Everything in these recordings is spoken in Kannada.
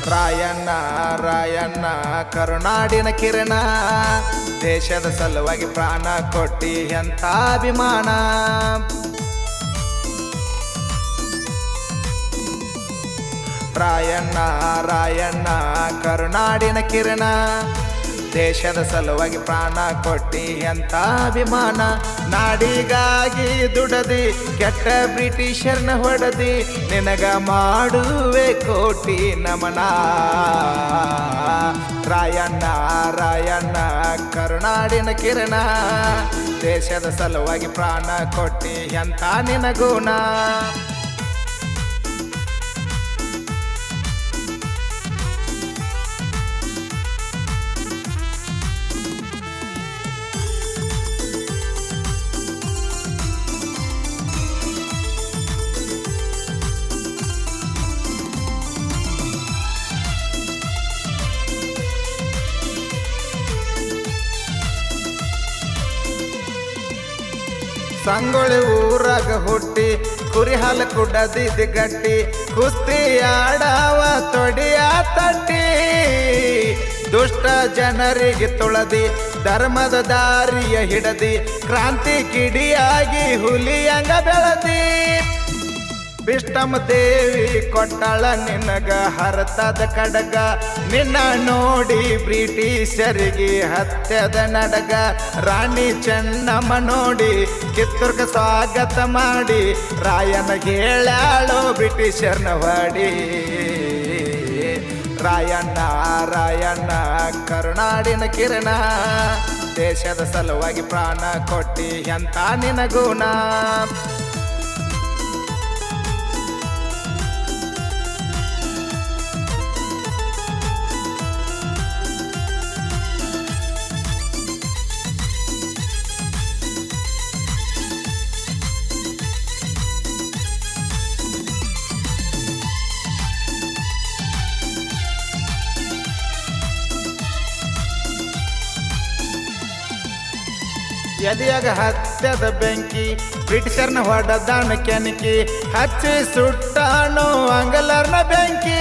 ರಾಯಣ್ಣ ರಾಯಣ್ಣ ಕರುನಾಡಿನ ಕಿರಣ, ದೇಶದ ಸಲುವಾಗಿ ಪ್ರಾಣ ಕೊಟ್ಟಿ ಎಂಥ ಅಭಿಮಾನ. ರಾಯಣ್ಣ ರಾಯಣ್ಣ ಕರುನಾಡಿನ ಕಿರಣ, ದೇಶದ ಸಲುವಾಗಿ ಪ್ರಾಣ ಕೊಟ್ಟಿ ಎಂಥ ಅಭಿಮಾನ. ನಾಡಿಗಾಗಿ ದುಡದಿ ಕೆಟ್ಟ ಬ್ರಿಟಿಷರ್ನ ಹೊಡೆದಿ, ನಿನಗ ಮಾಡುವೆ ಕೋಟಿ ನಮನ. ರಾಯಣ್ಣ ರಾಯಣ್ಣ ಕರುನಾಡಿನ ಕಿರಣ, ದೇಶದ ಸಲುವಾಗಿ ಪ್ರಾಣ ಕೊಟ್ಟಿ ಎಂಥ ನಿನಗುಣ. ಸಂಗೊಳ್ಳಿ ಊರಾಗ ಹುಟ್ಟಿ ಕುರಿ ಹಾಲು ಕುಡದಿದ್ದ ಗಟ್ಟಿ, ಕುಸ್ತಿ ಆಡವ ತೊಡಿಯ ತಟ್ಟಿ, ದುಷ್ಟ ಜನರಿಗೆ ತುಳದಿ ಧರ್ಮದ ದಾರಿಯ ಹಿಡದಿ, ಕ್ರಾಂತಿ ಕಿಡಿಯಾಗಿ ಹುಲಿಯಂಗ ಬೆಳದಿ. ಬಿಷ್ಟಮ ದೇವಿ ಕೊಟ್ಟಳ ನಿನಗ ಹರತದ ಕಡಗ, ನಿನ್ನ ನೋಡಿ ಬ್ರಿಟಿಷರಿಗೆ ಹತ್ಯದ ನಡಗ. ರಾಣಿ ಚೆನ್ನಮ್ಮ ನೋಡಿ ಕಿತ್ತೂರ್ಗ ಸ್ವಾಗತ ಮಾಡಿ, ರಾಯನ ಹೇಳಾಳೋ ಬ್ರಿಟಿಷರ್ನ ಹೊಡಿ. ರಾಯಣ್ಣ ರಾಯಣ್ಣ ಕರುನಾಡಿನ ಕಿರಣ, ದೇಶದ ಸಲುವಾಗಿ ಪ್ರಾಣ ಕೊಟ್ಟಿ ಎಂಥ ನಿನಗುಣ. ಎದೆಯಾಗ ಹತ್ಯದ ಬೆಂಕಿ, ಬ್ರಿಟಿಷರ್ನ ಹೊಡೆದಾನ ಕೆನಕಿ, ಹಚ್ಚಿ ಸುಟ್ಟಾನು ಆಂಗ್ಲರ್ನ ಬೆಂಕಿ.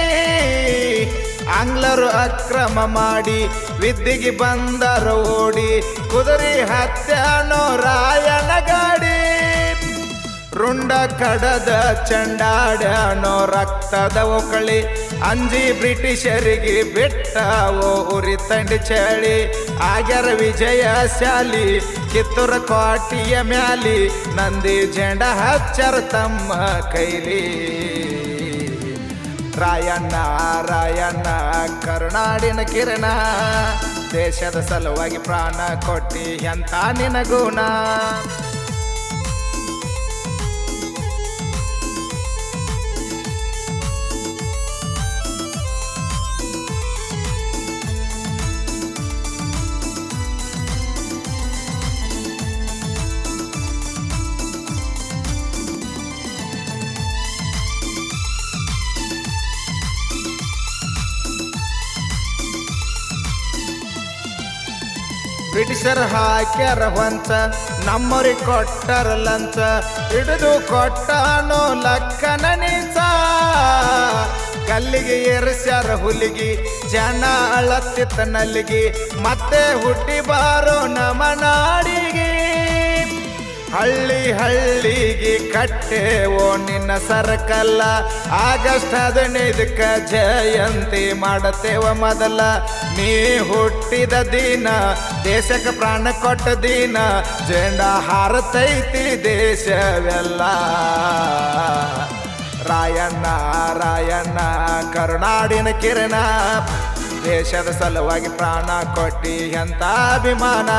ಆಂಗ್ಲರು ಅಕ್ರಮ ಮಾಡಿ ವಿದ್ಯೆಗೆ ಬಂದರ ಓಡಿ, ಕುದುರೆ ಹತ್ಯಾನೋ ರಾಯನ ಗಾಡಿ. ರುಂಡ ಕಡದ ಚಂಡಾಡ್ಯಾನೋ ರಕ್ತದ ಒಕಳಿ, ಅಂಜಿ ಬ್ರಿಟಿಷರಿಗೆ ಬಿಟ್ಟವೋ ಉರಿ ತಂಡಿ ಚಳಿ. ಆಗ್ಯಾರ ವಿಜಯಶಾಲಿ ಕಿತ್ತೂರ ಕೋಟೆಯ ಮ್ಯಾಲಿ, ನಂದಿ ಜೆಂಡ ಹಚ್ಚರ ತಮ್ಮ ಕೈಲಿ. ರಾಯಣ್ಣ ರಾಯಣ್ಣ ಕರುನಾಡಿನ ಕಿರಣ, ದೇಶದ ಸಲುವಾಗಿ ಪ್ರಾಣ ಕೊಟ್ಟಿ ಎಂಥ ನಿನಗುಣ. ಬ್ರಿಟಿಷರ್ ಹಾಕ್ಯಾರ ಹೊಂಚ, ನಮ್ಮವ್ರಿಗೆ ಕೊಟ್ಟರ ಲಂಚ, ಹಿಡಿದು ಕೊಟ್ಟಾನೋ ಲಕ್ಕನ ನೀಚ. ಕಲ್ಲಿಗೆ ಏರಿಸ್ಯಾರ ಹುಲಿಗಿ, ಜನ ಅಳತ್ತಿತ್ತ ನಲ್ಲಿಗಿ, ಮತ್ತೆ ಹುಟ್ಟಿ ಬಾರೋ ನಮ್ಮ ನಾಡಿಗೆ. ಹಳ್ಳಿ ಹಳ್ಳಿಗೆ ಕಟ್ಟೆವೋ ನಿನ್ನ ಸರ್ಕಲ್ಲ, ಆಗಸ್ಟ್ 15ಕ್ಕ ಜಯಂತಿ ಮಾಡತೇವ ಮೊದಲ. ನೀ ಹುಟ್ಟಿದ ದಿನ, ದೇಶಕ್ಕೆ ಪ್ರಾಣ ಕೊಟ್ಟ ದಿನ, ಜೆಂಡ ಹಾರತೈತಿ ದೇಶವೆಲ್ಲ. ರಾಯಣ್ಣ ರಾಯಣ್ಣ ಕರುನಾಡಿನ ಕಿರಣ, ದೇಶದ ಸಲುವಾಗಿ ಪ್ರಾಣ ಕೊಟ್ಟಿ ಎಂಥ ಅಭಿಮಾನ.